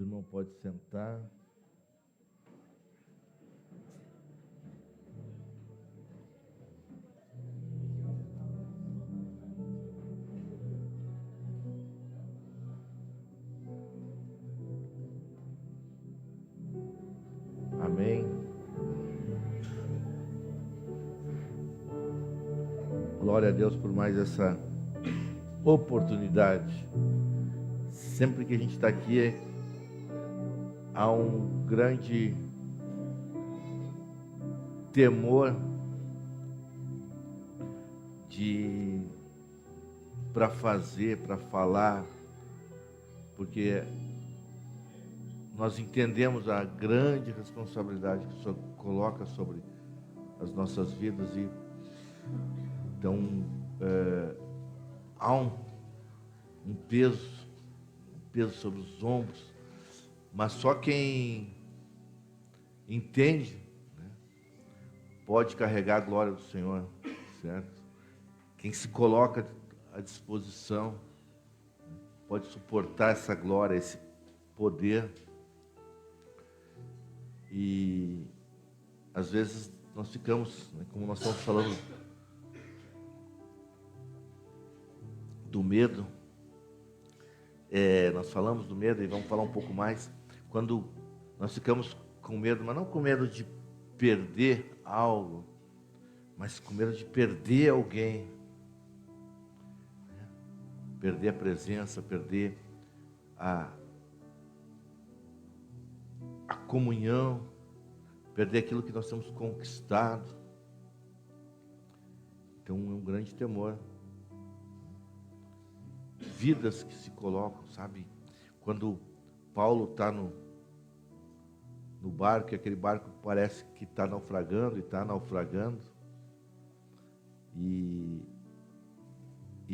irmãos podem sentar. Amém. Glória a Deus por mais essa oportunidade. Sempre que a gente está aqui, há um grande temor para fazer, para falar, porque nós entendemos a grande responsabilidade que o Senhor coloca sobre as nossas vidas, e então há um peso sobre os ombros, mas só quem entende, né, pode carregar a glória do Senhor, certo? Quem se coloca à disposição pode suportar essa glória, esse poder. E às vezes nós ficamos, né, como nós estamos falando do medo, nós falamos do medo e vamos falar um pouco mais. Quando nós ficamos com medo, mas não com medo de perder algo, mas com medo de perder alguém, né? Perder a presença, perder a comunhão, perder aquilo que nós temos conquistado. Então é um grande temor. Vidas que se colocam, sabe? Quando Paulo está no barco, e aquele barco parece que está naufragando, e está naufragando. E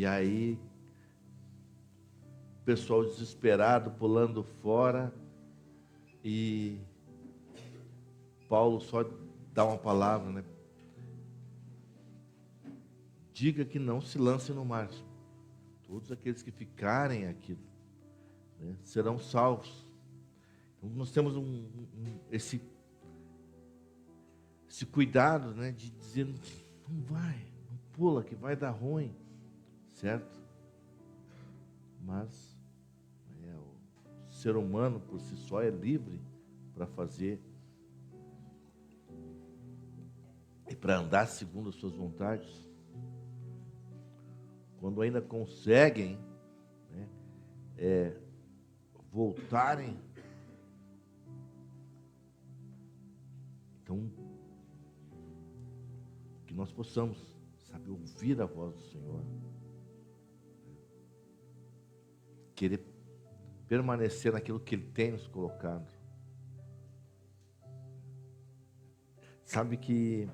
aí, o pessoal desesperado, pulando fora, e Paulo só dá uma palavra, né? Diga que não se lance no mar. Todos aqueles que ficarem aqui, né, serão salvos. Então, nós temos esse cuidado, né, de dizer, não vai, não pula, que vai dar ruim, certo? Mas o ser humano por si só é livre para fazer e para andar segundo as suas vontades. Quando ainda conseguem, né, voltarem, então que nós possamos, sabe, ouvir a voz do Senhor, querer permanecer naquilo que Ele tem nos colocado. Sabe que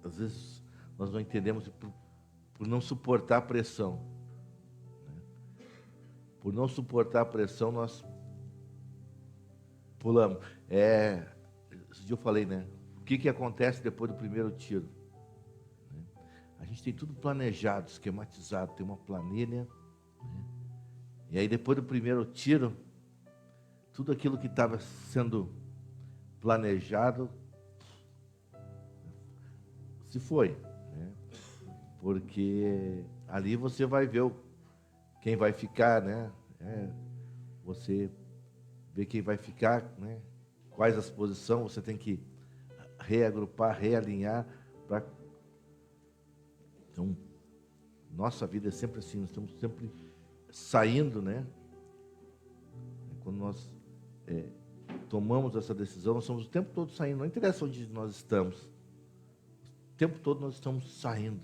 às vezes nós não entendemos por não suportar a pressão, né? Por não suportar a pressão, nós pulamos. Esse dia eu falei, né? O que acontece depois do primeiro tiro? Né? A gente tem tudo planejado, esquematizado, tem uma planilha, né? E aí depois do primeiro tiro, tudo aquilo que estava sendo planejado se foi, né? Porque ali você vai ver quem vai ficar, né? Você vê quem vai ficar, né? Quais as posições, você tem que reagrupar, realinhar. Então, nossa vida é sempre assim, nós estamos sempre saindo, né? Quando nós tomamos essa decisão, nós estamos o tempo todo saindo, não interessa onde nós estamos, o tempo todo nós estamos saindo.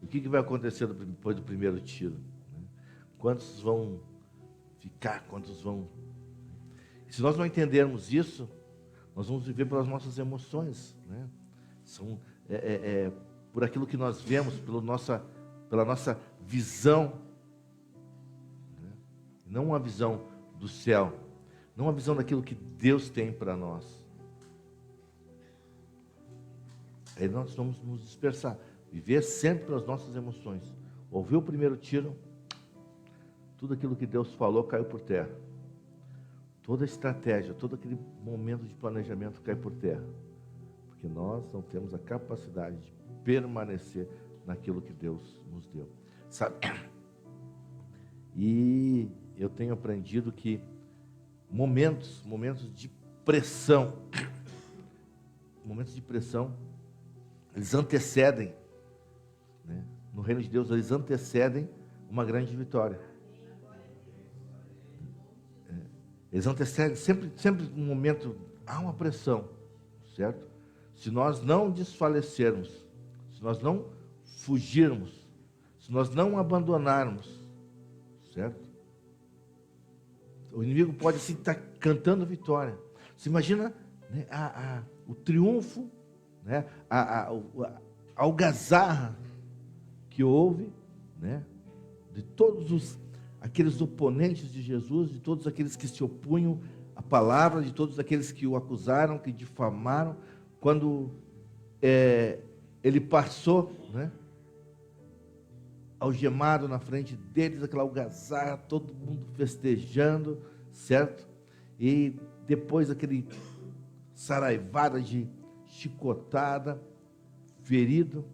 O que vai acontecer depois do primeiro tiro? Né? Quantos vão ficar? Quantos vão... Se nós não entendermos isso, nós vamos viver pelas nossas emoções, né? Por aquilo que nós vemos, pela nossa visão, né? Não uma visão do céu, não uma visão daquilo que Deus tem para nós. Aí nós vamos nos dispersar. Viver sempre pelas nossas emoções. Ouviu o primeiro tiro, tudo aquilo que Deus falou caiu por terra. toda a estratégia, todo aquele momento de planejamento cai por terra. Porque nós não temos a capacidade de permanecer naquilo que Deus nos deu. Sabe? E eu tenho aprendido que momentos de pressão, eles antecedem, né? No reino de Deus, eles antecedem uma grande vitória. Eles antecedem, sempre no momento, há uma pressão, certo? Se nós não desfalecermos, se nós não fugirmos, se nós não abandonarmos, certo? O inimigo pode assim estar cantando vitória. Você imagina, né, o triunfo, né, a algazarra que houve, né, de todos aqueles oponentes de Jesus, de todos aqueles que se opunham à palavra, de todos aqueles que o acusaram, que difamaram, quando ele passou, né, algemado na frente deles, aquela algazarra, todo mundo festejando, certo? E depois aquele saraivada de chicotada, ferido,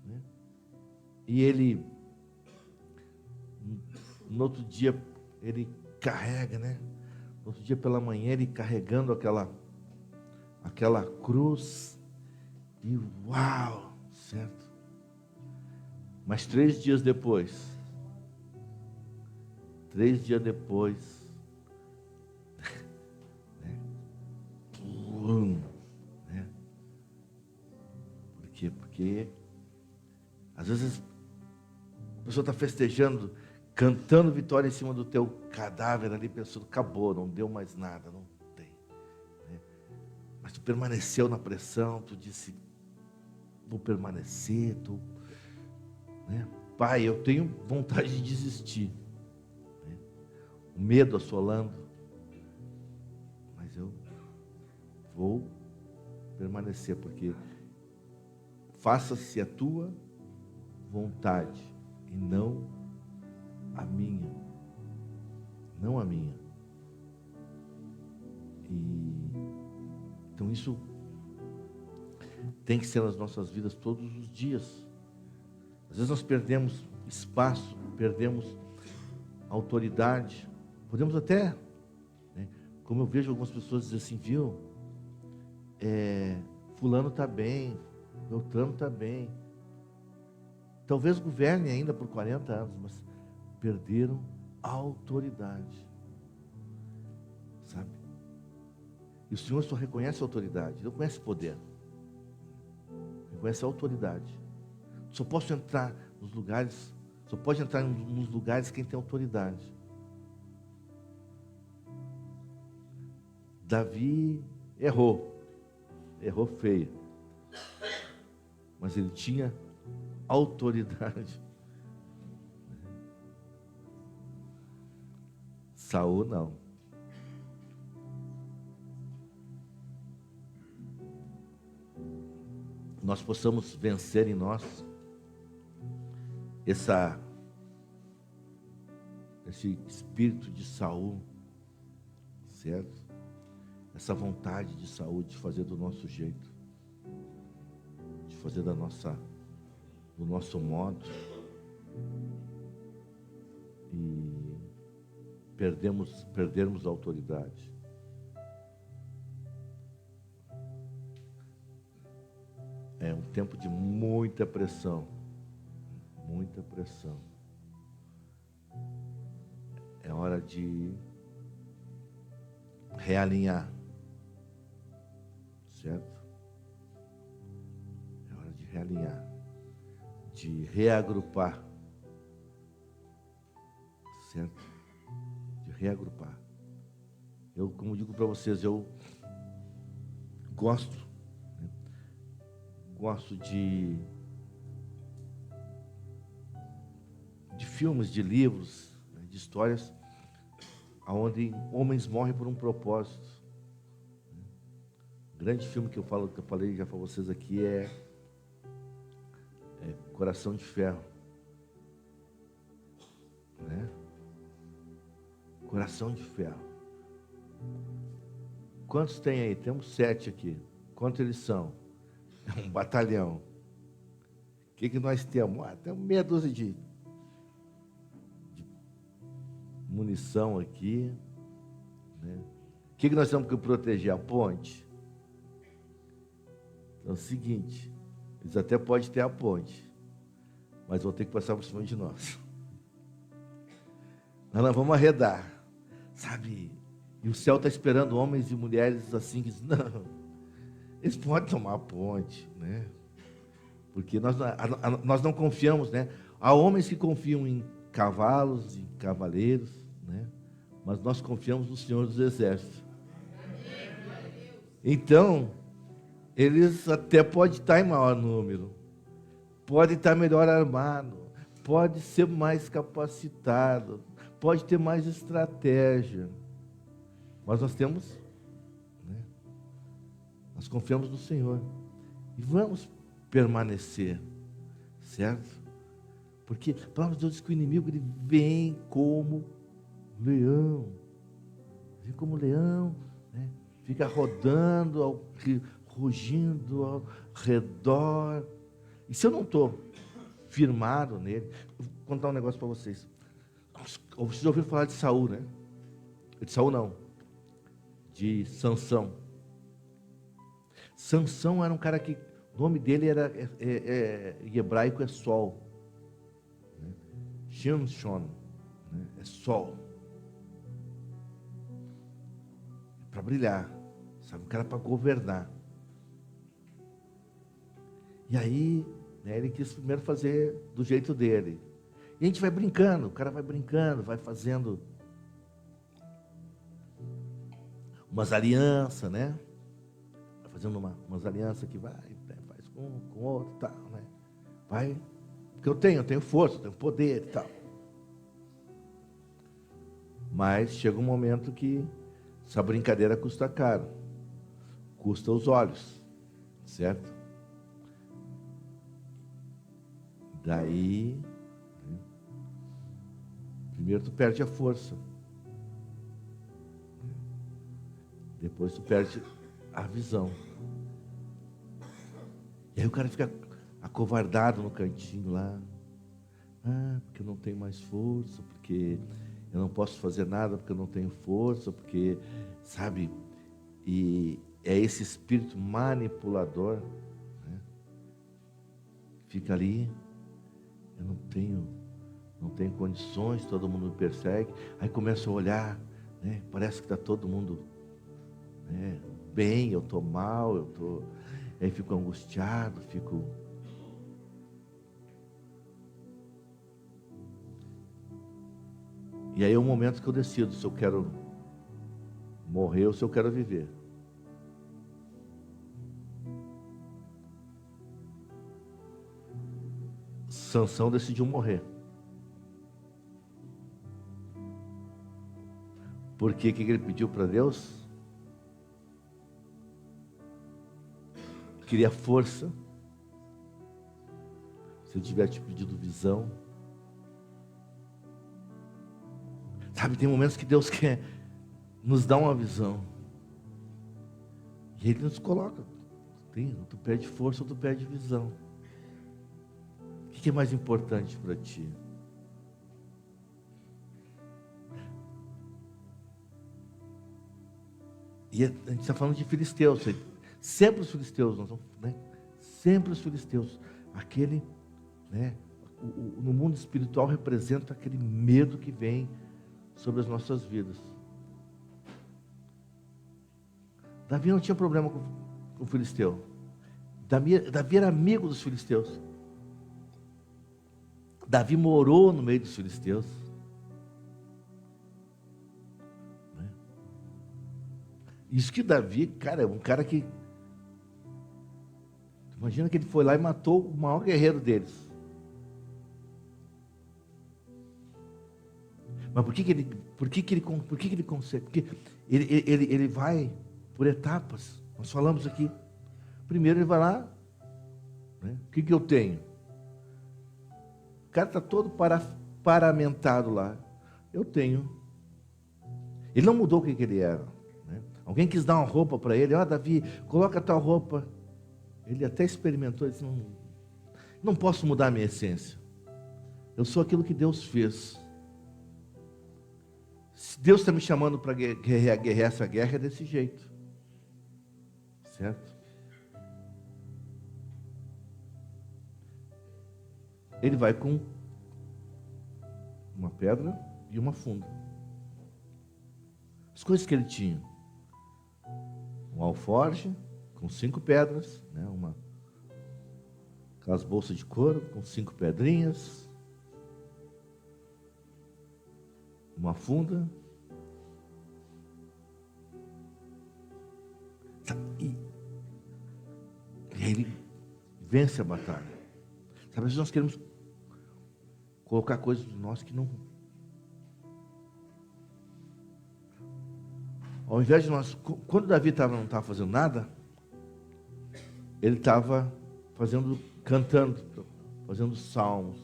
né? E ele, no outro dia, ele carrega, né? No outro dia pela manhã, ele carregando aquela cruz, e uau, certo? Mas 3 dias depois, né? Né? Por quê? Porque às vezes a pessoa está festejando, cantando vitória em cima do teu cadáver ali, pensando, acabou, não deu mais nada, não tem. Né? Mas tu permaneceu na pressão, tu disse, vou permanecer, né? Pai, eu tenho vontade de desistir, né? O medo assolando, mas eu vou permanecer, porque faça-se a tua vontade e não a minha, não a minha. Então isso tem que ser nas nossas vidas todos os dias. Às vezes nós perdemos espaço, perdemos autoridade, podemos até, né, como eu vejo algumas pessoas dizer assim, viu, fulano está bem, Beltrano está bem, talvez governe ainda por 40 anos, mas perderam a autoridade, sabe? E o Senhor só reconhece a autoridade, não conhece poder, reconhece a autoridade. Só posso entrar nos lugares, só pode entrar nos lugares quem tem autoridade. Davi errou feio, mas ele tinha autoridade. Saul não. Nós possamos vencer em nós esse espírito de Saul, certo? Essa vontade de Saul de fazer do nosso jeito, de fazer do nosso modo, e perdermos a autoridade. É um tempo de muita pressão. Muita pressão. É hora de realinhar. Certo? É hora de realinhar. De reagrupar. Certo? De reagrupar. Eu, como digo para vocês, eu gosto de filmes, de livros, de histórias, onde homens morrem por um propósito. O grande filme que eu falei já para vocês aqui é Coração de Ferro, né? Coração de Ferro. Quantos tem aí? Temos 7 aqui. Quantos eles são? É um batalhão. O que nós temos? Temos meia dúzia de munição aqui. Né? O que nós temos que proteger? A ponte. Então é o seguinte, eles até podem ter a ponte, mas vão ter que passar por cima de nós. Nós vamos arredar, sabe? E o céu está esperando homens e mulheres assim, que dizem, não, eles podem tomar a ponte, né? Porque nós não confiamos, né? Há homens que confiam em cavalos, em cavaleiros, né? Mas nós confiamos no Senhor dos Exércitos. Então, eles até podem estar em maior número, podem estar melhor armado, pode ser mais capacitado, pode ter mais estratégia, mas nós temos, né? Nós confiamos no Senhor e vamos permanecer, certo? Porque a palavra de Deus diz que o inimigo ele vem como leão, né? Fica rodando, rugindo ao redor. E se eu não estou firmado nele, vou contar um negócio para vocês. Vocês ouviram falar de Saul, né? De Saul não, de Sansão. Sansão era um cara que o nome dele era em hebraico é Sol, né? Shimshon, né? É Sol, é para brilhar, sabe? Um cara para governar. E aí, né, ele quis primeiro fazer do jeito dele. E a gente vai brincando, o cara vai brincando, vai fazendo umas alianças, né? Vai fazendo umas alianças que vai, faz com o outro e tal, né? Vai, porque eu tenho força, eu tenho poder e tal. Mas chega um momento que essa brincadeira custa caro, custa os olhos, certo? Daí, né, primeiro tu perde a força, depois tu perde a visão. E aí o cara fica acovardado no cantinho lá. Porque eu não tenho mais força, porque eu não posso fazer nada, porque eu não tenho força, porque, sabe, e é esse espírito manipulador, né? Fica ali, eu não tenho condições, todo mundo me persegue. Aí começa a olhar, né? Parece que está todo mundo, né, bem, eu estou mal, aí fico angustiado, E aí é o momento que eu decido se eu quero morrer ou se eu quero viver. Sansão decidiu morrer. Por quê? O que ele pediu para Deus? Queria força. Se ele tivesse pedido visão. Sabe, tem momentos que Deus quer nos dar uma visão. E Ele nos coloca. Tu perde força ou tu perde visão. O que é mais importante para ti? E a gente está falando de filisteus. Sempre os filisteus, né? Sempre os filisteus. Aquele, né? No mundo espiritual representa aquele medo que vem sobre as nossas vidas. Davi não tinha problema com o filisteu. Davi era amigo dos filisteus. Davi morou no meio dos filisteus. Né? Isso que Davi, cara, é um cara que... Imagina que ele foi lá e matou o maior guerreiro deles. Mas por que ele consegue? Porque ele vai por etapas. Nós falamos aqui. Primeiro ele vai lá, né? O que eu tenho? O cara está todo paramentado lá. Eu tenho. Ele não mudou o que ele era. Alguém quis dar uma roupa para ele. Ó, Davi, coloca a tua roupa. Ele até experimentou, ele disse, não posso mudar a minha essência. Eu sou aquilo que Deus fez. Se Deus está me chamando para guerrear essa guerra, é desse jeito. Certo? Ele vai com uma pedra e uma funda. As coisas que ele tinha. Um alforje com 5 pedras, né? Aquelas bolsas de couro com 5 pedrinhas. Uma funda. E aí ele vence a batalha. Sabe, às vezes nós queremos colocar coisas de nós que não... Ao invés de nós... Quando Davi não estava fazendo nada, ele estava cantando, fazendo salmos.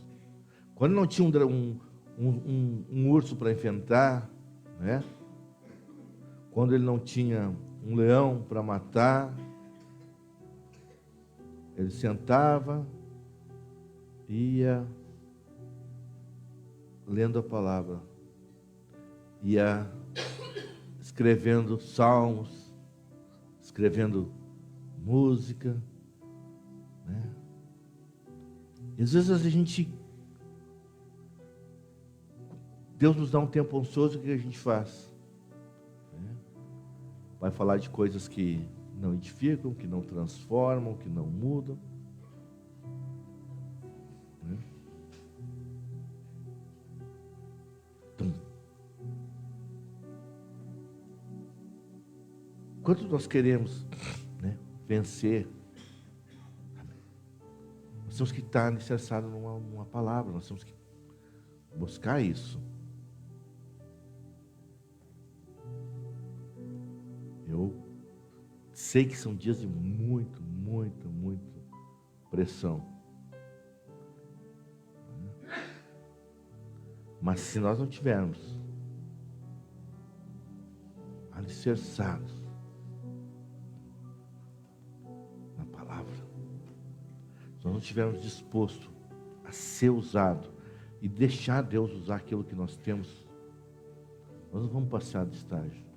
Quando não tinha um urso para enfrentar, né? Quando ele não tinha um leão para matar, ele sentava, ia lendo a palavra, ia escrevendo salmos, escrevendo música, né? E às vezes Deus nos dá um tempo ansioso, o que a gente faz? Vai falar de coisas que não edificam, que não transformam, que não mudam. Então, quanto nós queremos, né, vencer, nós temos que estar alicerçados numa palavra, nós temos que buscar isso. Eu sei que são dias de muita pressão. Mas se nós não tivermos alicerçados na palavra, se nós não estivermos dispostos a ser usado e deixar Deus usar aquilo que nós temos, nós não vamos passar de estágio.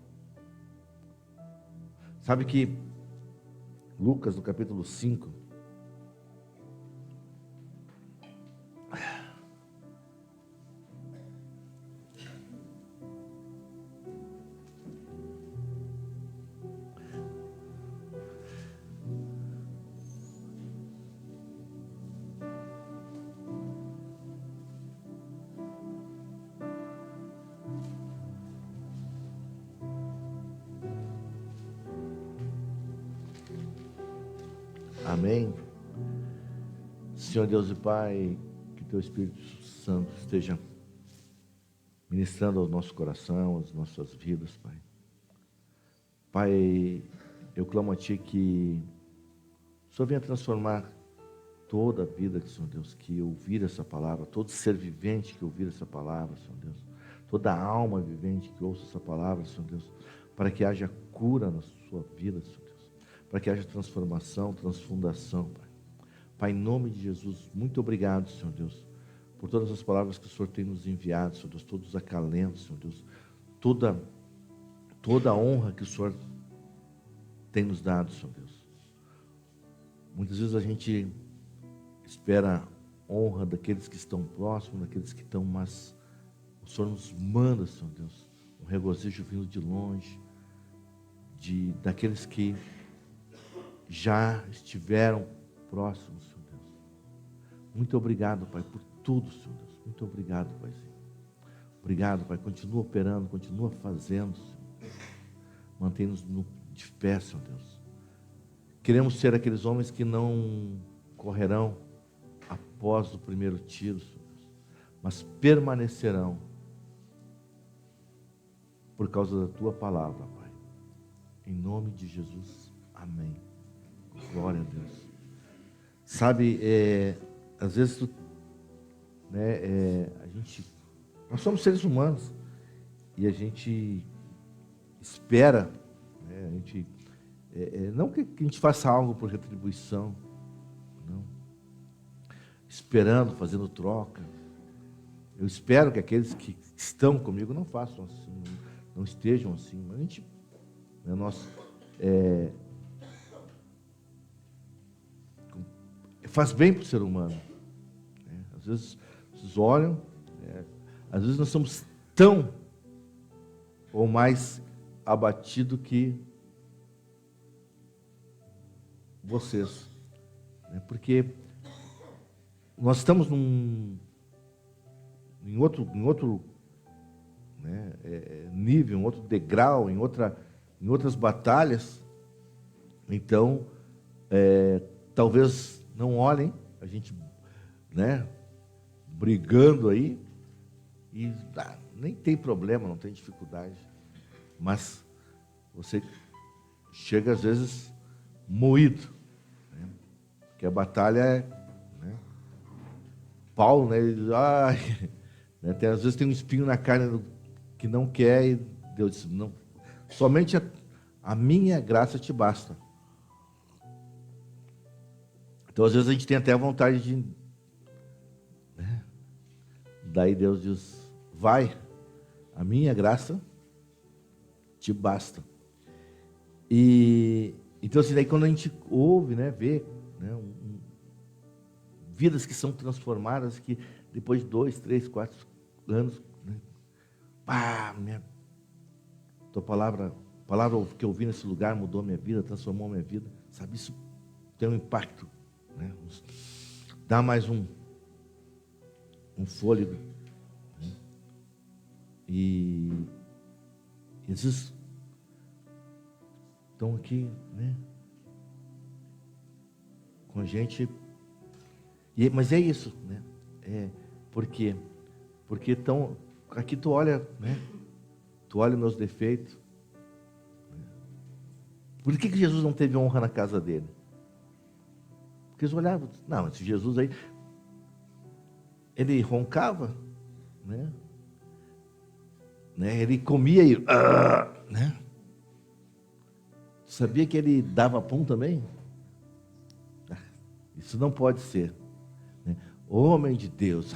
Sabe que Lucas, no capítulo 5, amém? Senhor Deus e Pai, que Teu Espírito Santo esteja ministrando ao nosso coração, às nossas vidas, Pai. Pai, eu clamo a Ti que o Senhor venha transformar toda a vida, Senhor Deus, que ouvir essa palavra, todo ser vivente que ouvir essa palavra, Senhor Deus, toda alma vivente que ouça essa palavra, Senhor Deus, para que haja cura na sua vida, Senhor Deus, para que haja transformação, transfundação, Pai. Pai, em nome de Jesus, muito obrigado, Senhor Deus, por todas as palavras que o Senhor tem nos enviado, Senhor Deus, todos os acalentos, Senhor Deus, toda a honra que o Senhor tem nos dado, Senhor Deus. Muitas vezes a gente espera honra daqueles que estão próximos, daqueles que estão, mas o Senhor nos manda, Senhor Deus, um regozijo vindo de longe, daqueles que já estiveram próximos, Senhor Deus. Muito obrigado, Pai, por tudo, Senhor Deus. Muito obrigado, Paizinho. Obrigado, Pai. Continua operando, continua fazendo, Senhor. Mantém-nos de pé, Senhor Deus. Queremos ser aqueles homens que não correrão após o primeiro tiro, Senhor Deus, mas permanecerão por causa da Tua palavra, Pai. Em nome de Jesus, amém. Glória a Deus. Sabe, às vezes nós somos seres humanos e a gente espera, né? Não que a gente faça algo por retribuição, não. Esperando, fazendo troca. Eu espero que aqueles que estão comigo não façam assim, não estejam assim. Mas a gente, né, faz bem para o ser humano. Né? Às vezes vocês olham, às vezes nós somos tão ou mais abatidos que vocês. Né? Porque nós estamos em outro né, nível, em outro degrau, em outras batalhas. Então, talvez não olhem a gente, né, brigando aí, e nem tem problema, não tem dificuldade. Mas você chega às vezes moído, né? Porque a batalha né? Paulo, né, ele diz, né, às vezes tem um espinho na carne que não quer, e Deus disse, não, somente a minha graça te basta. Então, às vezes, a gente tem até a vontade de... Né? Daí Deus diz, vai, a minha graça te basta. E então, assim, daí quando a gente ouve, né, vê, né, vidas que são transformadas, que depois de 2, 3, 4 anos, né, tua palavra que eu ouvi nesse lugar mudou minha vida, transformou minha vida, sabe, isso tem um impacto, né, dá mais um fôlego, né, e esses estão aqui, né, com a gente, mas é isso, né, porque aqui tu olha, né, tu olha meus defeitos, né? Por que Jesus não teve honra na casa dele? Porque eles olhavam, não, esse Jesus aí, ele roncava, né? Ele comia e, né? Sabia que ele dava pum também? Isso não pode ser, né? Homem de Deus,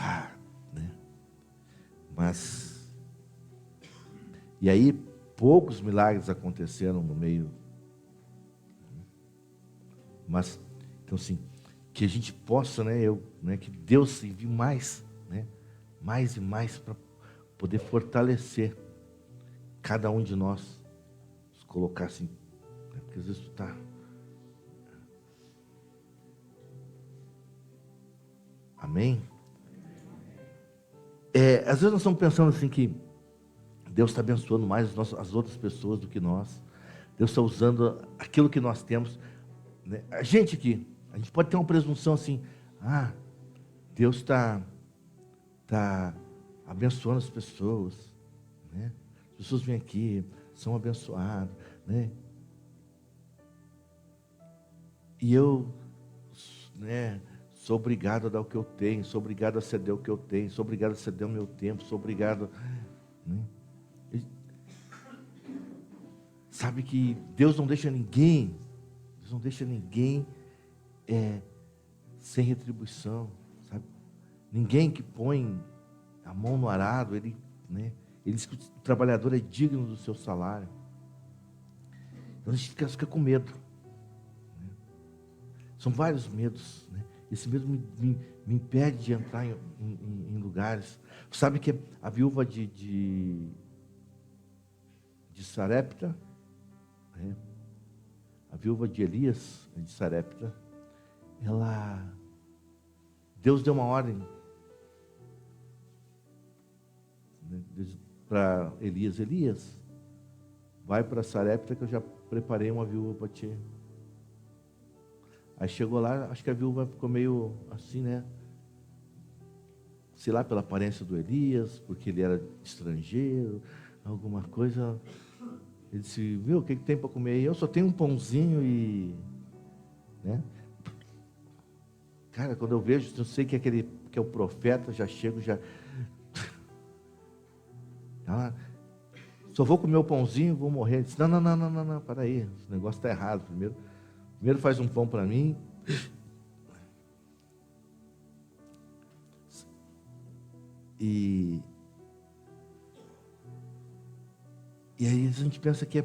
né? Mas, e aí poucos milagres aconteceram no meio, mas, então assim, que a gente possa, né, que Deus envie mais, né, mais e mais para poder fortalecer cada um de nós, nos colocar assim, né, porque às vezes tu está... Amém? Às vezes nós estamos pensando assim que Deus está abençoando mais as outras pessoas do que nós. Deus está usando aquilo que nós temos, né? A gente pode ter uma presunção assim, Deus está abençoando as pessoas, né? As pessoas vêm aqui, são abençoadas, né? E eu, né, sou obrigado a dar o que eu tenho, sou obrigado a ceder o que eu tenho, sou obrigado a ceder o meu tempo, sou obrigado, né? Sabe que Deus não deixa ninguém sem retribuição, sabe? Ninguém que põe a mão no arado, ele diz que o trabalhador é digno do seu salário. Então a gente fica com medo, né? São vários medos, né? Esse medo me impede de entrar em lugares. Sabe que a viúva de Sarepta, né? A viúva de Elias, de Sarepta, Deus deu uma ordem, né, para Elias, vai para Sarepta que eu já preparei uma viúva para ti. Aí chegou lá, acho que a viúva ficou meio assim, né? Sei lá, pela aparência do Elias, porque ele era estrangeiro, alguma coisa. Ele disse, viu, o que tem para comer aí? Eu só tenho um pãozinho e... né? Cara, quando eu vejo, eu sei que é o profeta, já chego, já... Só vou comer o pãozinho, vou morrer. Ele disse, não, para aí, esse negócio está errado. Primeiro faz um pão para mim. E aí a gente pensa que a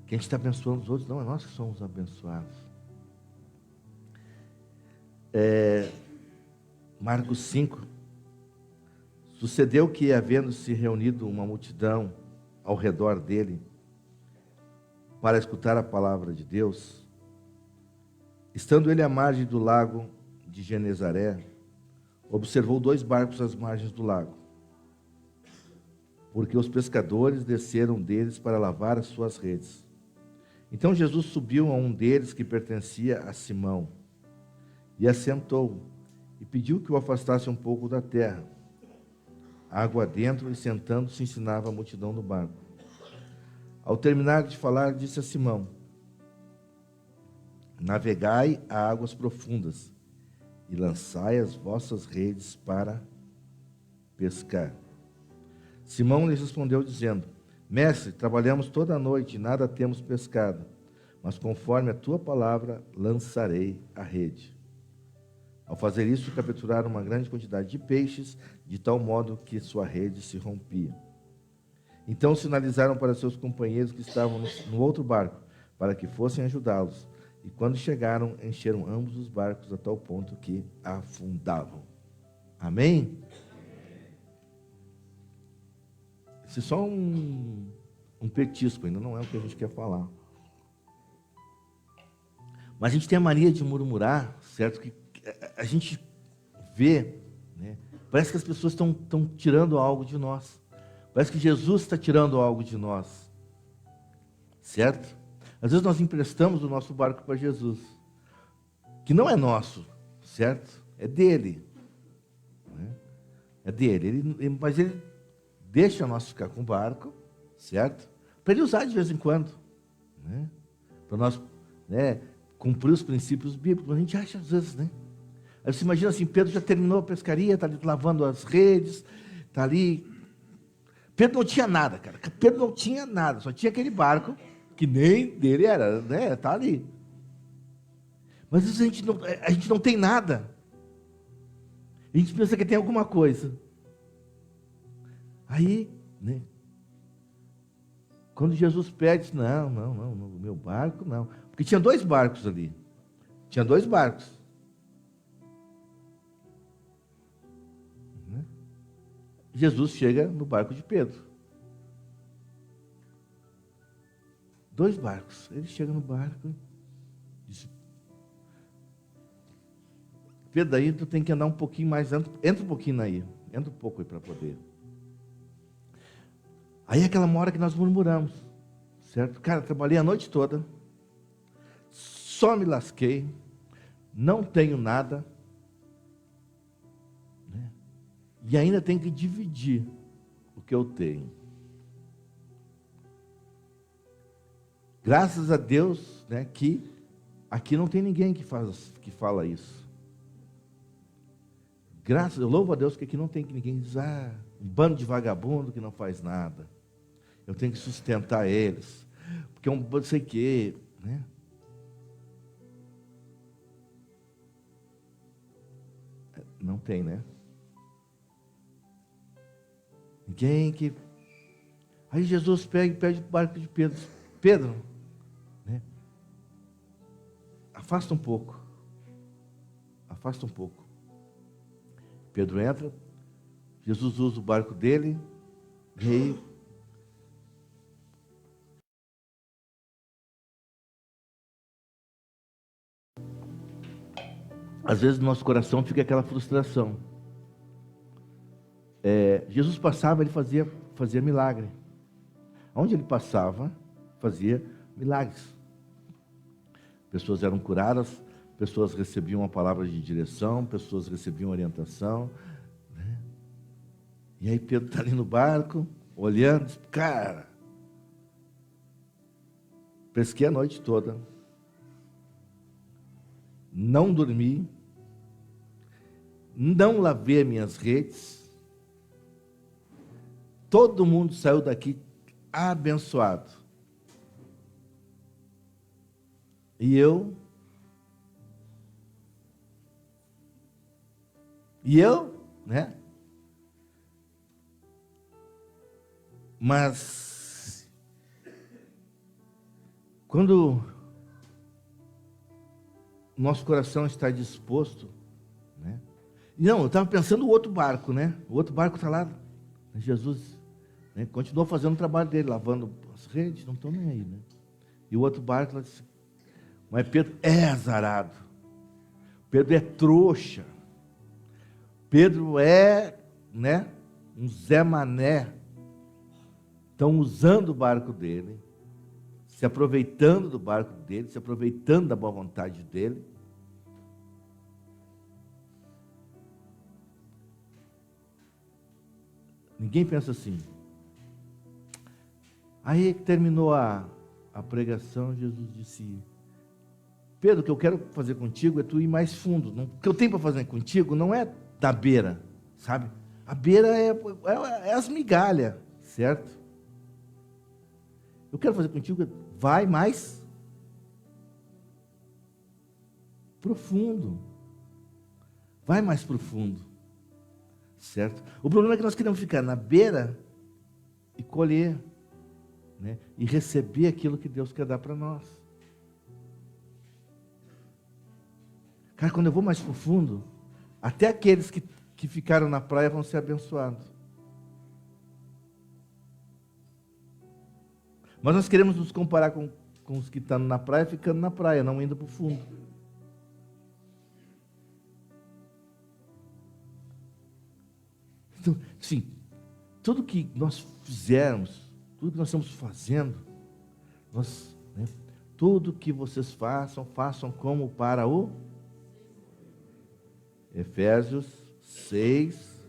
gente está abençoando os outros. Não, é nós que somos abençoados. Marcos 5. Sucedeu que, havendo-se reunido uma multidão ao redor dele para escutar a palavra de Deus, estando ele à margem do lago de Genezaré, observou 2 barcos às margens do lago, porque os pescadores desceram deles para lavar as suas redes. Então Jesus subiu a um deles que pertencia a Simão, e assentou, e pediu que o afastasse um pouco da terra. Água adentro, e sentando-se ensinava a multidão no barco. Ao terminar de falar, disse a Simão: navegai a águas profundas, e lançai as vossas redes para pescar. Simão lhes respondeu, dizendo: Mestre, trabalhamos toda a noite e nada temos pescado, mas conforme a tua palavra lançarei a rede. Ao fazer isso, capturaram uma grande quantidade de peixes, de tal modo que sua rede se rompia. Então sinalizaram para seus companheiros que estavam no outro barco, para que fossem ajudá-los. E quando chegaram, encheram ambos os barcos a tal ponto que afundavam. Amém? Isso é só um petisco, ainda não é o que a gente quer falar. Mas a gente tem a mania de murmurar, certo? Que a gente vê, né? Parece que as pessoas estão tirando algo de nós. Parece que Jesus está tirando algo de nós. Certo? Às vezes nós emprestamos o nosso barco para Jesus, que não é nosso, certo? É dele. Né? É dele. Mas ele deixa nós ficar com o barco, certo? Para ele usar de vez em quando. Né? Para nós, né, cumprir os princípios bíblicos. A gente acha às vezes, né? Aí você imagina assim, Pedro já terminou a pescaria, está ali lavando as redes, está ali. Pedro não tinha nada, cara. Pedro não tinha nada, só tinha aquele barco, que nem dele era, né? Está ali. Mas às vezes a gente não tem nada. A gente pensa que tem alguma coisa. Aí, né? Quando Jesus pede, não, o meu barco não. Porque tinha 2 barcos ali. Tinha 2 barcos. Né? Jesus chega no barco de Pedro. 2 barcos. Ele chega no barco e diz: Pedro, daí tu tem que andar um pouquinho mais, entra um pouquinho aí. Entra um pouco aí para poder. Aí é aquela hora que nós murmuramos, certo? Cara, trabalhei a noite toda, só me lasquei, não tenho nada, né? E ainda tenho que dividir o que eu tenho. Graças a Deus, né, que aqui não tem ninguém que fala isso. Eu louvo a Deus que aqui não tem ninguém que diz, um bando de vagabundo que não faz nada. Eu tenho que sustentar eles, porque não sei o quê, né? Não tem, né? Ninguém que... Aí Jesus pega e pede o barco de Pedro. Pedro, né? Afasta um pouco. Afasta um pouco. Pedro entra, Jesus usa o barco dele, e aí... Às vezes no nosso coração fica aquela frustração. Jesus passava, ele fazia milagre. Onde ele passava, fazia milagres. Pessoas eram curadas, pessoas recebiam uma palavra de direção, pessoas recebiam orientação. Né? E aí Pedro está ali no barco, olhando, diz, cara, pesquei a noite toda, não dormi, não lavei minhas redes, todo mundo saiu daqui abençoado. E eu, né? Mas quando o nosso coração está disposto, né? Não, eu estava pensando no outro barco, né? O outro barco está lá, Jesus, né? Continuou fazendo o trabalho dele, lavando as redes, não estou nem aí, né? E o outro barco lá disse, mas Pedro é azarado, Pedro é trouxa, Pedro é, né, um Zé Mané. Estão usando o barco dele, se aproveitando do barco dele, se aproveitando da boa vontade dele. Ninguém pensa assim. Aí que terminou a pregação, Jesus disse, Pedro, o que eu quero fazer contigo é tu ir mais fundo. O que eu tenho para fazer contigo não é da beira, sabe? A beira é as migalhas, certo? Eu quero fazer contigo, vai mais profundo. Vai mais profundo, certo? O problema é que nós queremos ficar na beira e colher, né? E receber aquilo que Deus quer dar para nós. Cara, quando eu vou mais profundo, até aqueles que ficaram na praia vão ser abençoados. Mas nós queremos nos comparar com os que estão na praia, ficando na praia, não indo para o fundo. Então, sim, tudo que nós fizermos, tudo que nós estamos fazendo, né, tudo que vocês façam como para o Efésios 6,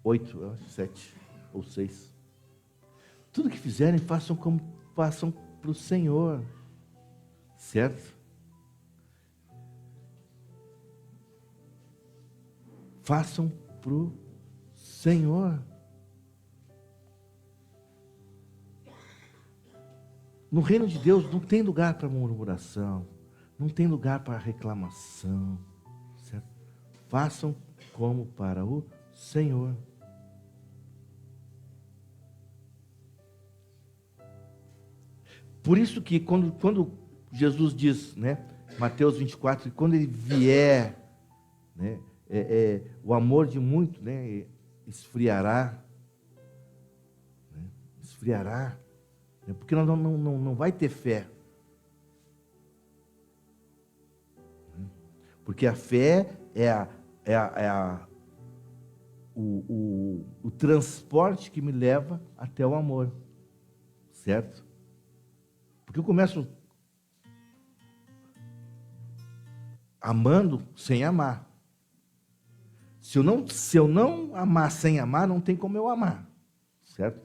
8, 7 ou 6. Tudo que fizerem, façam para o Senhor, certo? Façam para o Senhor. No reino de Deus não tem lugar para murmuração, não tem lugar para reclamação, certo? Façam como para o Senhor. Por isso que quando Jesus diz, né, Mateus 24, que quando ele vier, né, o amor de muito, né, esfriará, né, porque não vai ter fé. Porque a fé o transporte que me leva até o amor, certo? Porque eu começo amando sem amar. Se eu não amar sem amar, não tem como eu amar, certo?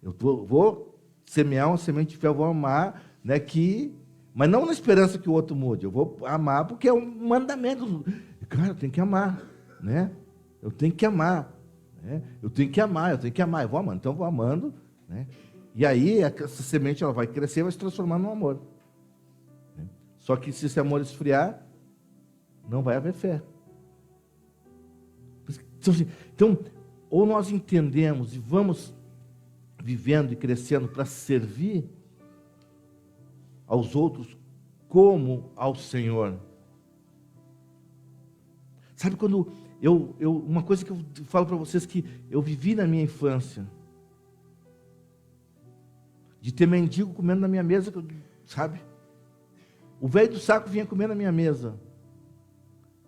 Eu vou semear uma semente de fé, eu vou amar, né, mas não na esperança que o outro mude. Eu vou amar porque é um mandamento. Cara, eu tenho que amar, né? Eu tenho que amar, né? Eu tenho que amar. Eu vou amando, então eu vou amando, né? E aí essa semente ela vai crescer e vai se transformar num amor. Né? Só que se esse amor esfriar, não vai haver fé. Então, ou nós entendemos e vamos vivendo e crescendo para servir aos outros como ao Senhor. Sabe quando uma coisa que eu falo para vocês que eu vivi na minha infância, de ter mendigo comendo na minha mesa, sabe? O velho do saco vinha comer na minha mesa.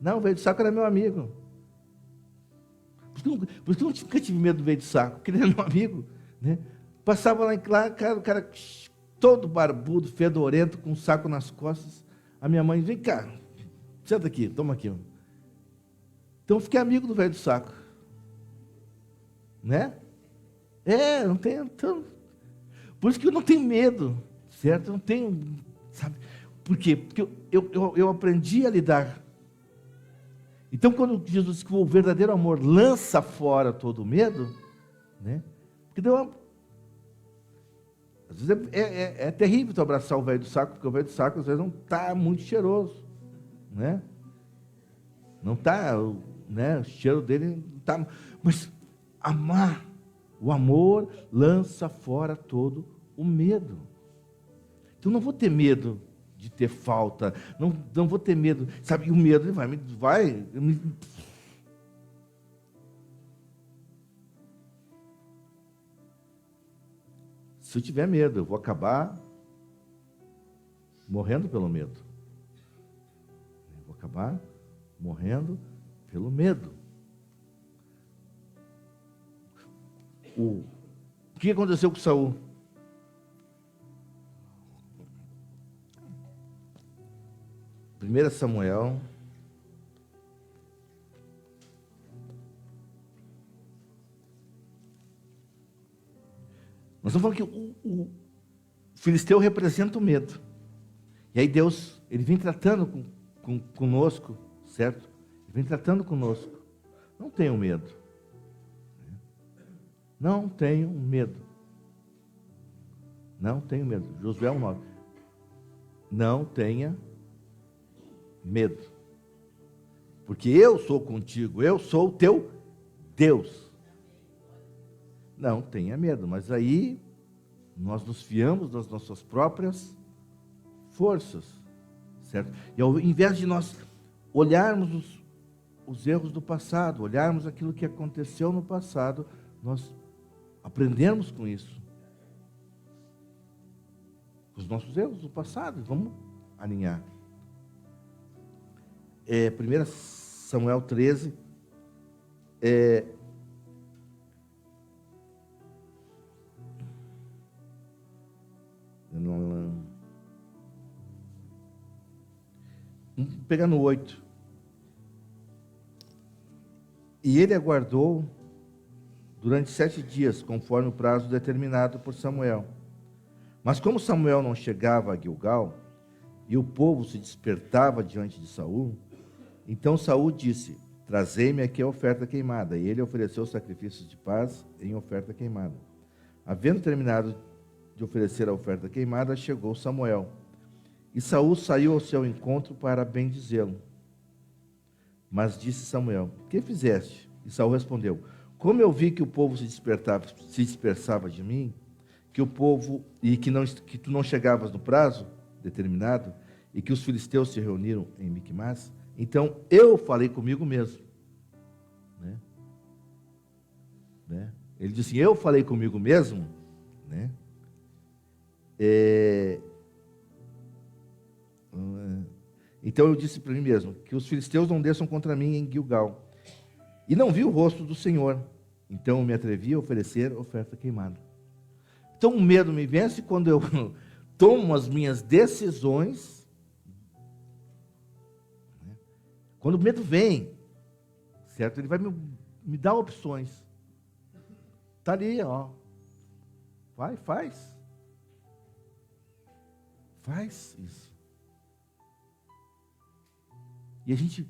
Não, o velho do saco era meu amigo. Por isso que eu nunca tive medo do velho do saco, porque ele era meu amigo, né? Passava lá, o cara todo barbudo, fedorento, com um saco nas costas. A minha mãe, vem cá, senta aqui, toma aqui. Então eu fiquei amigo do velho do saco. Né? Não tenho. Então, por isso que eu não tenho medo, certo? Eu não tenho, sabe? Por quê? Porque eu aprendi a lidar. Então, quando Jesus diz que o verdadeiro amor lança fora todo o medo, né? Porque às vezes é terrível tu abraçar o velho do saco, porque o velho do saco às vezes não está muito cheiroso, né? Não está, né? O cheiro dele não está. Mas amar, o amor lança fora todo o medo. Então não vou ter medo de ter falta, não vou ter medo, sabe? E o medo ele vai. Se eu tiver medo, eu vou acabar morrendo pelo medo. Eu vou acabar morrendo pelo medo. O que aconteceu com Saul? Primeira Samuel. Nós estamos falando que o filisteu representa o medo. E aí Deus, ele vem tratando conosco, certo? Ele vem tratando conosco. Não tenham medo. Não tenham medo. Não tenham medo. Josué 1:9. Não tenha medo. Porque eu sou contigo, eu sou o teu Deus. Não tenha medo, mas aí nós nos fiamos das nossas próprias forças, certo? E ao invés de nós olharmos os erros do passado, olharmos aquilo que aconteceu no passado, nós aprendemos com isso. Os nossos erros do passado, vamos alinhar. 1 Samuel 13, vamos pegar no 8. E ele aguardou durante 7 dias, conforme o prazo determinado por Samuel. Mas como Samuel não chegava a Gilgal, e o povo se despertava diante de Saul, então Saul disse: trazei-me aqui a oferta queimada. E ele ofereceu sacrifícios de paz em oferta queimada. Havendo terminado de oferecer a oferta queimada, chegou Samuel. E Saul saiu ao seu encontro para bendizê-lo. Mas disse Samuel: que fizeste? E Saul respondeu: como eu vi que o povo se dispersava de mim, que o povo que tu não chegavas no prazo determinado, e que os filisteus se reuniram em Miquimás, então eu falei comigo mesmo. Né? Ele disse assim: eu falei comigo mesmo, né? Então eu disse para mim mesmo, que os filisteus não desçam contra mim em Gilgal. E não vi o rosto do Senhor. Então eu me atrevi a oferecer oferta queimada. Então o medo me vence quando eu tomo as minhas decisões. Quando o medo vem, certo? Ele vai me dar opções. Está ali, ó. Vai, faz. Faz isso. E a gente,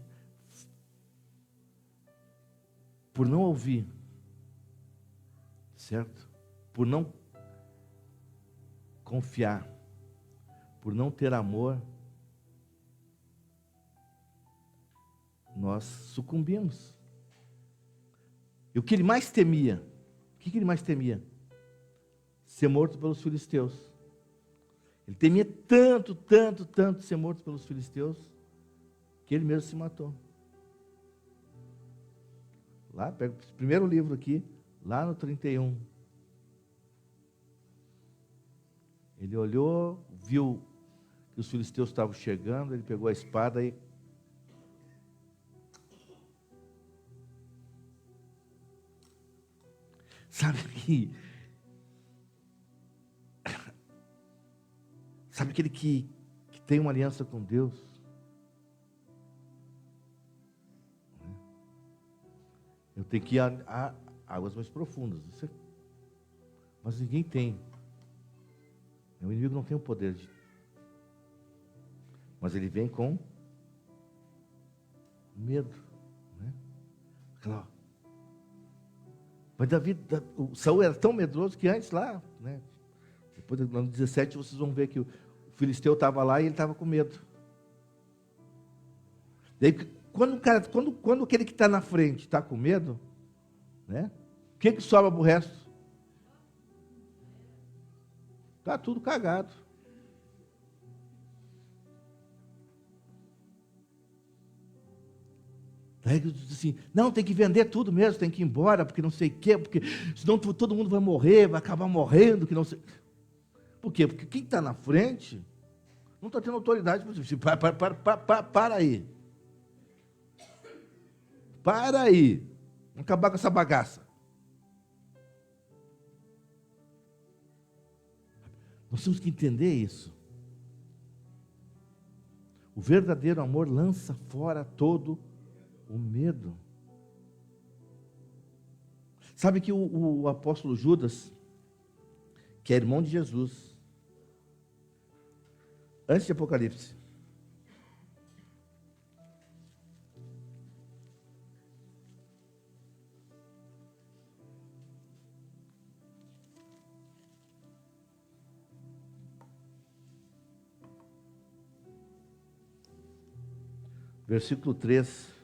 por não ouvir, certo? Por não confiar, por não ter amor, nós sucumbimos. E o que ele mais temia? O que ele mais temia? Ser morto pelos filisteus. Ele temia tanto, tanto, tanto ser morto pelos filisteus, que ele mesmo se matou. Lá, pega o primeiro livro aqui, lá no 31. Ele olhou, viu que os filisteus estavam chegando, ele pegou a espada e... Sabe aquele que tem uma aliança com Deus? Eu tenho que ir a águas mais profundas. Mas ninguém tem. O inimigo não tem o poder de... Mas ele vem com medo. Ó. Mas o Saul era tão medroso que antes lá, né? Depois no ano 17 vocês vão ver que o filisteu estava lá e ele estava com medo. Daí, quando aquele que está na frente está com medo, né? O que sobra para o resto? Está tudo cagado. Daí ele diz assim, não, tem que vender tudo mesmo, tem que ir embora, porque não sei o quê, porque senão todo mundo vai morrer, vai acabar morrendo, que não sei. Por quê? Porque quem está na frente não está tendo autoridade para isso. Para aí. Para aí. Vamos acabar com essa bagaça. Nós temos que entender isso. O verdadeiro amor lança fora todo o medo. Sabe que o apóstolo Judas, que é irmão de Jesus, antes de Apocalipse, versículo 3.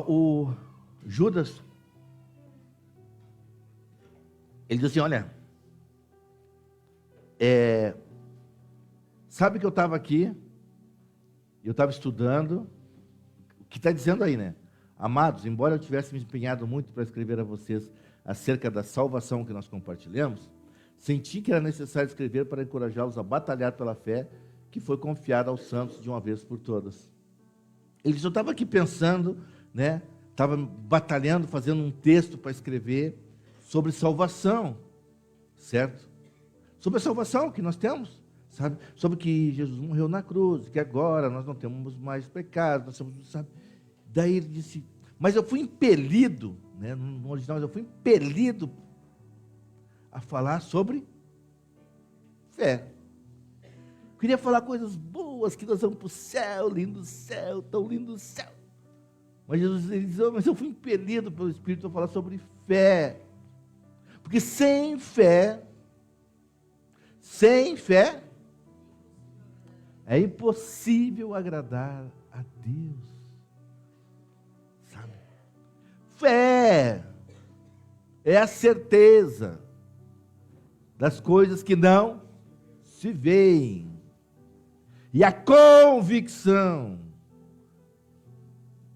O Judas, ele diz assim, olha, sabe que eu estava aqui, eu estava estudando, o que está dizendo aí, né? Amados, embora eu tivesse me empenhado muito para escrever a vocês acerca da salvação que nós compartilhamos, senti que era necessário escrever para encorajá-los a batalhar pela fé que foi confiada aos santos de uma vez por todas. Ele só estava aqui pensando, né? Estava batalhando, fazendo um texto para escrever sobre salvação, certo? Sobre a salvação que nós temos, sabe? Sobre que Jesus morreu na cruz, que agora nós não temos mais pecado, nós somos, sabe? Daí ele disse, mas eu fui impelido, né? No original, eu fui impelido a falar sobre fé. Eu queria falar coisas boas, que nós vamos para o céu, lindo céu, tão lindo céu. Mas Jesus diz, mas eu fui impelido pelo Espírito a falar sobre fé. Porque sem fé, é impossível agradar a Deus. Sabe? Fé é a certeza das coisas que não se veem. E a convicção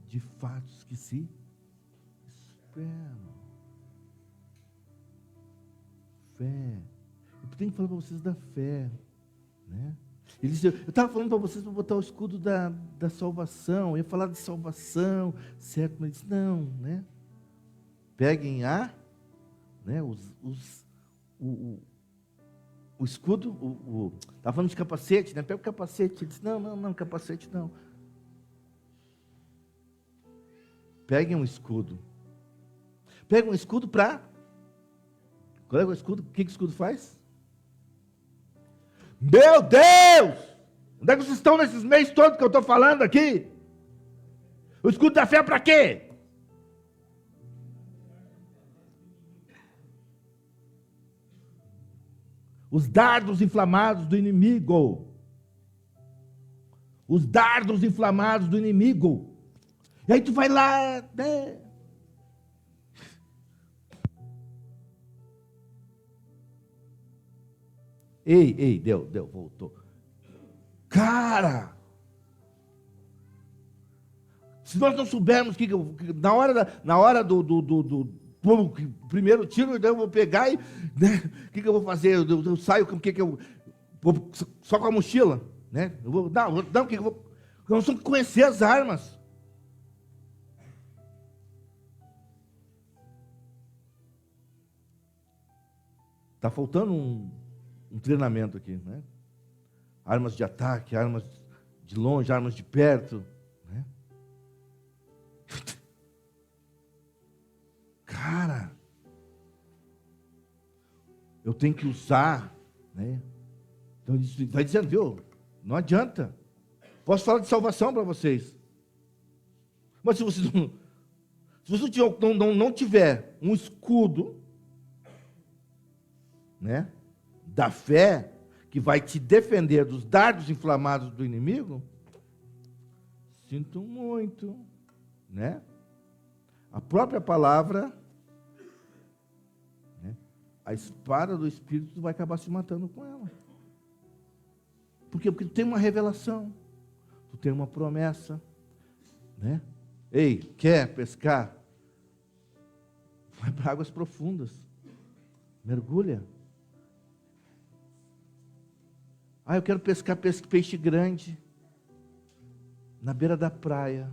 de fatos que se esperam. Fé. Eu tenho que falar para vocês da fé, né? Ele disse, eu estava falando para vocês para botar o escudo da salvação, eu ia falar de salvação, certo? Mas disse, não, né? Peguem né, o escudo, estava falando de capacete, né? Pega o capacete. Ele disse, não, capacete não. Peguem um escudo. Pega um escudo para... Qual é o escudo? O que o escudo faz? Meu Deus! Onde é que vocês estão nesses meses todos que eu estou falando aqui? O escudo da fé é para quê? Os dardos inflamados do inimigo. Os dardos inflamados do inimigo. E aí tu vai lá, né? Ei, deu, voltou. Cara! Se nós não soubermos que na hora do primeiro tiro, eu vou pegar e, né, o que eu vou fazer? Eu saio com o que eu vou, só com a mochila, né? Eu vou, não, que eu vou, nós temos que conhecer as armas. Está faltando um treinamento aqui, né? Armas de ataque, armas de longe, armas de perto, né? Cara, eu tenho que usar né? Então, ele vai dizendo, viu, não adianta. Posso falar de salvação para vocês. Mas se você não tiver um escudo, né, da fé, que vai te defender dos dardos inflamados do inimigo, sinto muito, né? A própria palavra, né, a espada do Espírito vai acabar se matando com ela. Por quê? Porque tu tem uma revelação, tu tem uma promessa, né? Ei, quer pescar? Vai para águas profundas, mergulha. Eu quero pescar peixe grande, na beira da praia.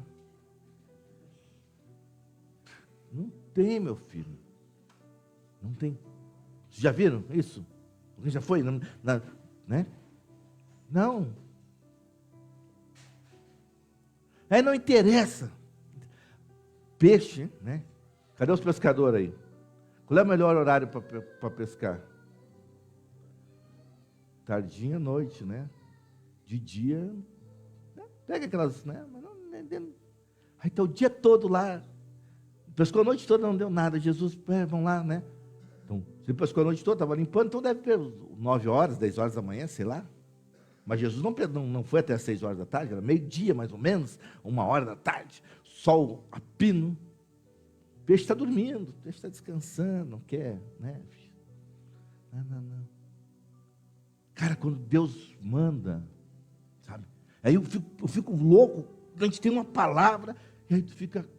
Não tem, meu filho. Não tem. Vocês já viram isso? Alguém já foi? Né? Não. Aí não interessa. Peixe, né? Cadê os pescadores aí? Qual é o melhor horário para pescar? Tardinha, noite, né? De dia, né? Pega aquelas, né? Mas não, aí está o dia todo lá. Pescou a noite toda, não deu nada. Jesus, vamos lá, né? Então, se pescou a noite toda, estava limpando, então deve ter 9 horas, 10 horas da manhã, sei lá. Mas Jesus não foi até as 6 horas da tarde, era meio-dia mais ou menos, 1 hora da tarde, sol a pino. O peixe está dormindo, o peixe está descansando, não quer, né? Não. Cara, quando Deus manda, sabe? Aí eu fico louco, a gente tem uma palavra, e aí tu fica...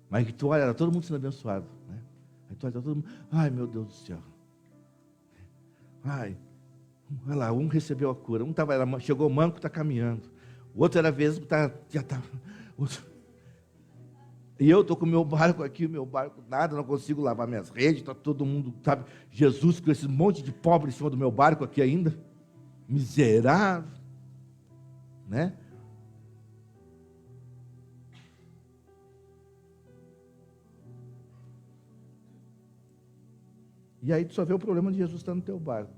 Mas que tu olha, todo mundo sendo abençoado, né? Aí tu olha, todo mundo, ai meu Deus do céu. Ai, olha lá, um recebeu a cura, chegou manco, está caminhando. O outro era vesgo, já está... E eu estou com o meu barco aqui, nada, não consigo lavar minhas redes, está todo mundo, sabe, Jesus com esse monte de pobre em cima do meu barco aqui ainda, miserável, né? E aí tu só vê o problema de Jesus estar no teu barco,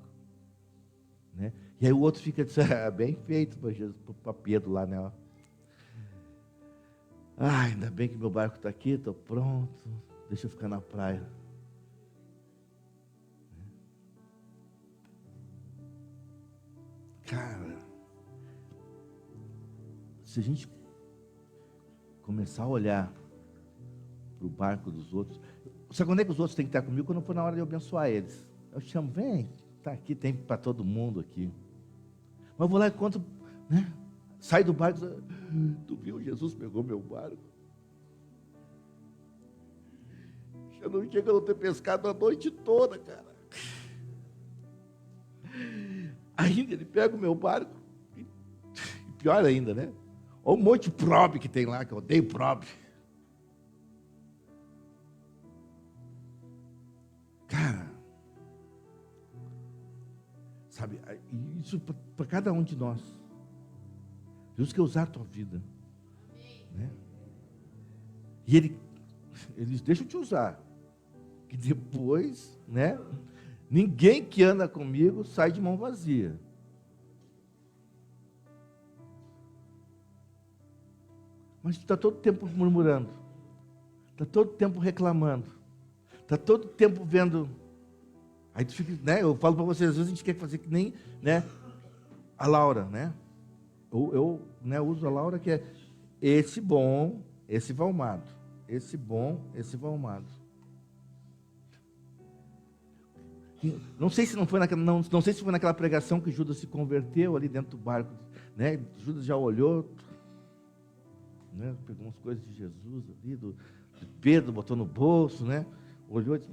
né? E aí o outro fica dizendo, bem feito para Pedro lá, né? Ainda bem que meu barco está aqui, estou pronto, deixa eu ficar na praia. Cara, se a gente começar a olhar para o barco dos outros, sabe quando é que os outros têm que estar comigo? Quando for na hora de eu abençoar eles. Eu chamo, vem, está aqui, tem para todo mundo aqui. Mas eu vou lá e conto, né? Sai do barco, tu viu, Jesus pegou meu barco. Eu não chego a não ter pescado a noite toda, cara. Ainda ele pega o meu barco, e pior ainda, né? Olha um monte de probe que tem lá, que eu odeio probe. Cara, sabe, isso para cada um de nós. Deus quer usar a tua vida, né? E eles deixam te usar, que depois, né? Ninguém que anda comigo sai de mão vazia. Mas tu está todo tempo murmurando, está todo tempo reclamando, está todo tempo vendo. Aí tu fica, né? Eu falo para vocês, às vezes a gente quer fazer que nem, né? A Laura, né? Eu né, uso a Laura, que é esse bom, esse valmado. Esse bom, esse valmado. Não sei se não foi naquela, não sei se foi naquela pregação que Judas se converteu ali dentro do barco, né? Judas já olhou, né? Pegou umas coisas de Jesus ali, de Pedro, botou no bolso, né? Olhou e disse,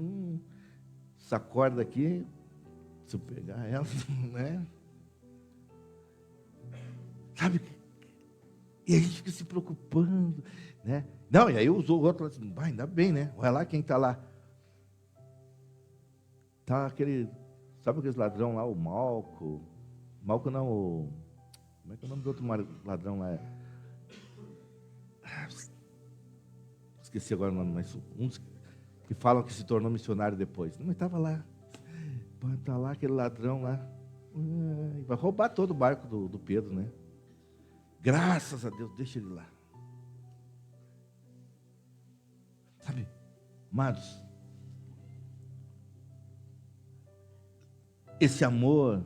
essa corda aqui, se eu pegar ela, né? Sabe? E a gente fica se preocupando, né? Não, e aí usou o outro, assim, ainda bem, né? Olha lá quem está lá. Tá aquele, sabe aqueles ladrão lá, o Malco não, como é que é o nome do outro ladrão lá? esqueci agora o nome, mas uns que falam que se tornou missionário depois. Não, mas estava lá. Está lá aquele ladrão lá. Vai roubar todo o barco do Pedro, né? Graças a Deus, deixa ele lá. Sabe, amados, esse amor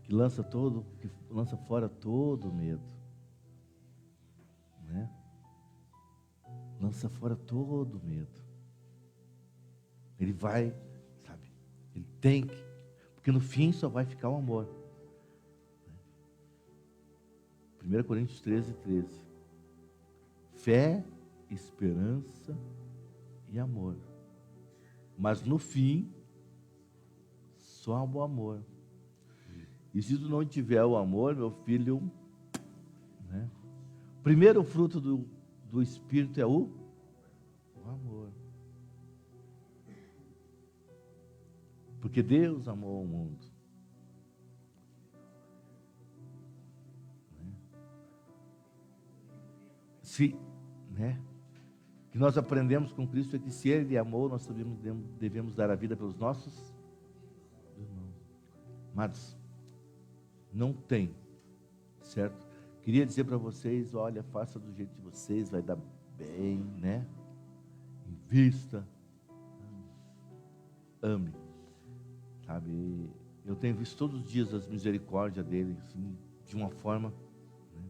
que lança fora todo medo, né? Lança fora todo medo. Ele vai, sabe? Ele tem que, porque no fim só vai ficar o amor. 1 Coríntios 13:13. Fé, esperança e amor. Mas no fim, só o amor. E se tu não tiver o amor, meu filho, né? O primeiro fruto do Espírito é o amor. Porque Deus amou o mundo. Se, né? Que nós aprendemos com Cristo é que se Ele amou, nós devemos dar a vida pelos nossos irmãos. Amados, não tem, certo? Queria dizer para vocês, olha, faça do jeito de vocês, vai dar bem, né? Invista, ame, sabe? Eu tenho visto todos os dias as misericórdias dele, assim, de uma forma, né?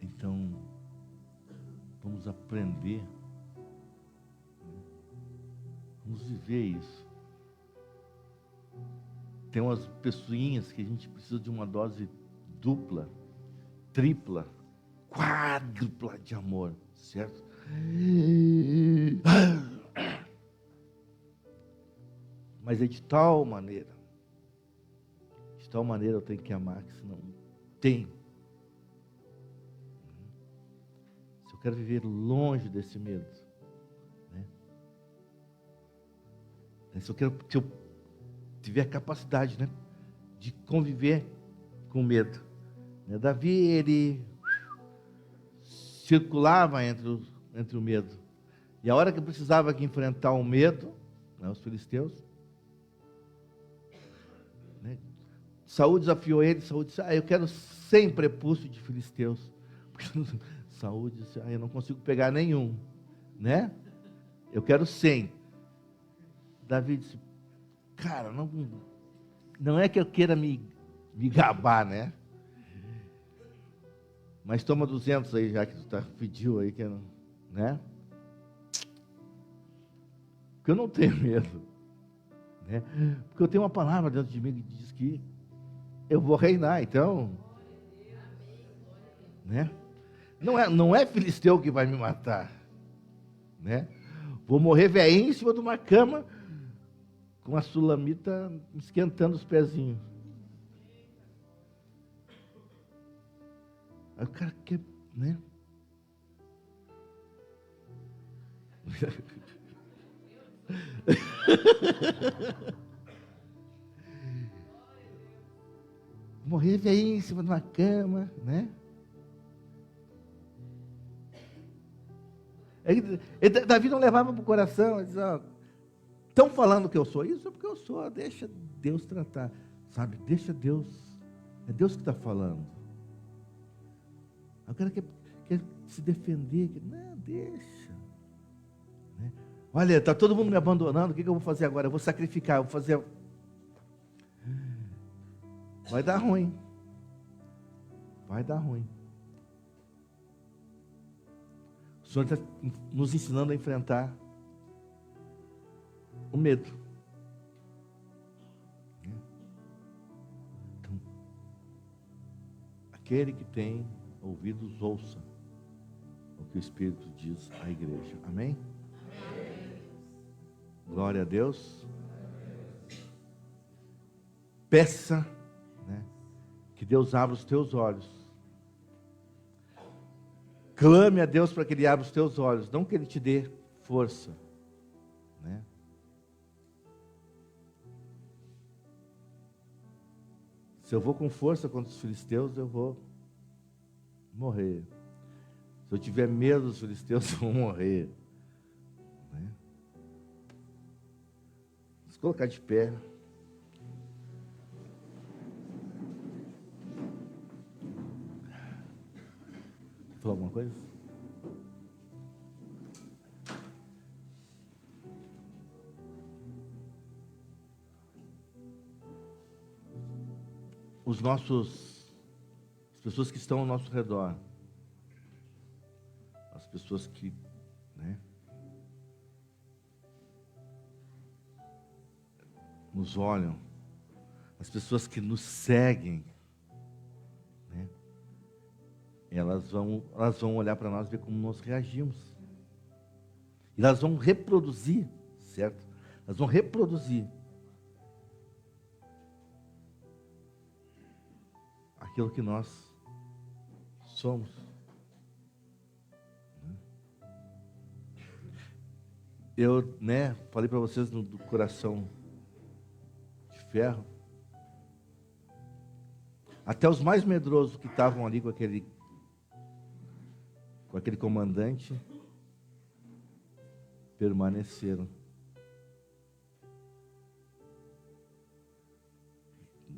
Então, vamos aprender, né? Vamos viver isso. Tem umas pessoinhas que a gente precisa de uma dose dupla, tripla, quádrupla de amor, certo? Mas é de tal maneira eu tenho que amar, que senão não tem. Se eu quero viver longe desse medo, né? Se eu tiver capacidade, né, de conviver com medo, né? Davi, ele circulava entre o medo, e a hora que precisava enfrentar o medo, né, os filisteus, né, Saul desafiou ele. Saul disse: eu quero 100 prepúcios de filisteus. Saul disse: eu não consigo pegar nenhum, né? Eu quero 100. Davi disse: cara, não é que eu queira me gabar, né? Mas toma 200 aí, já que tu pediu aí, né? Porque eu não tenho medo, né? Porque eu tenho uma palavra dentro de mim que diz que eu vou reinar, então, né? Não é filisteu que vai me matar, né? Vou morrer velhinho em cima de uma cama, com a sulamita esquentando os pezinhos. Aí o cara quer, né? Morrer velhinho em cima de uma cama, né? Davi não levava para o coração, ele dizia: estão falando que eu sou isso, é porque eu sou, deixa Deus tratar, sabe? Deixa Deus, é Deus que está falando. O cara quer se defender, não, deixa, né? Olha, está todo mundo me abandonando, o que eu vou fazer agora? Eu vou sacrificar, eu vou fazer. Vai dar ruim. Vai dar ruim. O Senhor está nos ensinando a enfrentar o medo. Então, aquele que tem ouvidos, ouça o que o Espírito diz à igreja. Amém? Amém. Glória a Deus. Peça, né, que Deus abra os teus olhos. Clame a Deus para que Ele abra os teus olhos, não que Ele te dê força, né? Se eu vou com força contra os filisteus, eu vou morrer. Se eu tiver medo, os filisteus vão morrer. Né? Vamos colocar de pé. Quer falar alguma coisa? As pessoas que estão ao nosso redor, as pessoas que, né, nos olham, as pessoas que nos seguem, né, elas vão olhar para nós e ver como nós reagimos. E elas vão reproduzir, certo? Elas vão reproduzir aquilo que nós somos. Eu, falei para vocês do coração de ferro. Até os mais medrosos que estavam ali com aquele comandante permaneceram.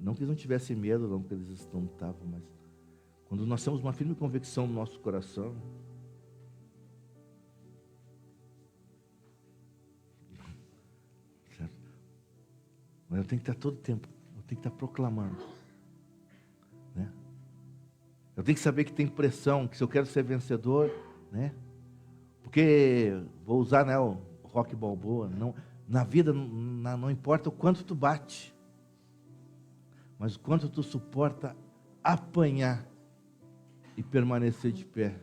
Não que eles não tivessem medo, não que eles não estavam, mas quando nós temos uma firme convicção no nosso coração, certo? Mas eu tenho que estar todo tempo, eu tenho que estar proclamando, né? Eu tenho que saber que tem pressão, que se eu quero ser vencedor, né? Porque vou usar, o Rock Balboa, não, na vida não importa o quanto tu bate, mas o quanto tu suporta apanhar e permanecer de pé.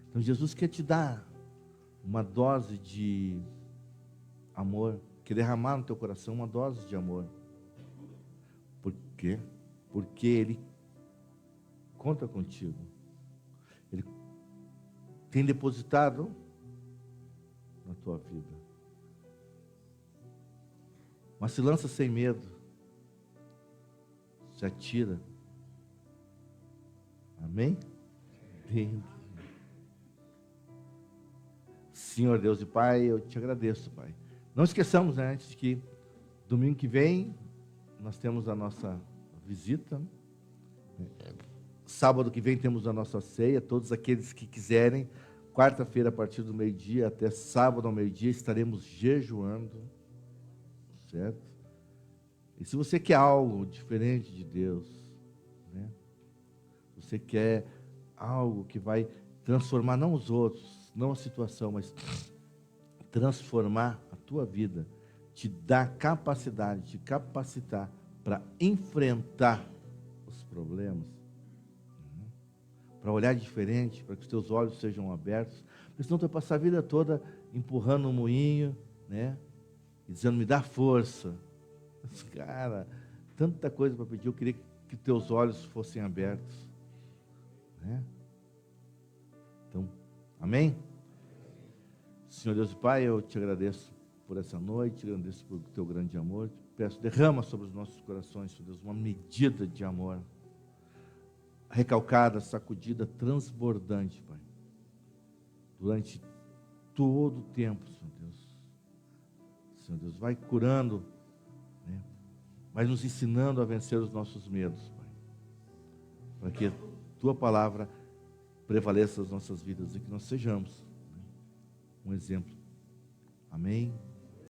Então Jesus quer te dar uma dose de amor, quer derramar no teu coração uma dose de amor. Por quê? Porque Ele conta contigo. Ele tem depositado na tua vida. Mas se lança sem medo, se atira. Amém? Senhor Deus e Pai, eu te agradeço, Pai. Não esqueçamos, antes de que domingo que vem nós temos a nossa visita. Sábado que vem temos a nossa ceia. Todos aqueles que quiserem, quarta-feira a partir do meio-dia até sábado ao meio-dia estaremos jejuando. Certo? E se você quer algo diferente de Deus, né? Você quer algo que vai transformar não os outros, não a situação, mas transformar a tua vida, te dar capacidade, te capacitar para enfrentar os problemas, para olhar diferente, para que os teus olhos sejam abertos, porque senão tu vai passar a vida toda empurrando um moinho, né? E dizendo, me dá força. Mas, cara, tanta coisa para pedir, eu queria que teus olhos fossem abertos, né? Então, amém? Senhor Deus e Pai, eu te agradeço por essa noite, te agradeço por teu grande amor, te peço, derrama sobre os nossos corações, Senhor Deus, uma medida de amor, recalcada, sacudida, transbordante, Pai, durante todo o tempo, Senhor Deus. Senhor Deus, vai curando, né? Vai nos ensinando a vencer os nossos medos, Pai, para que a tua palavra prevaleça nas nossas vidas e que nós sejamos, né, um exemplo. Amém.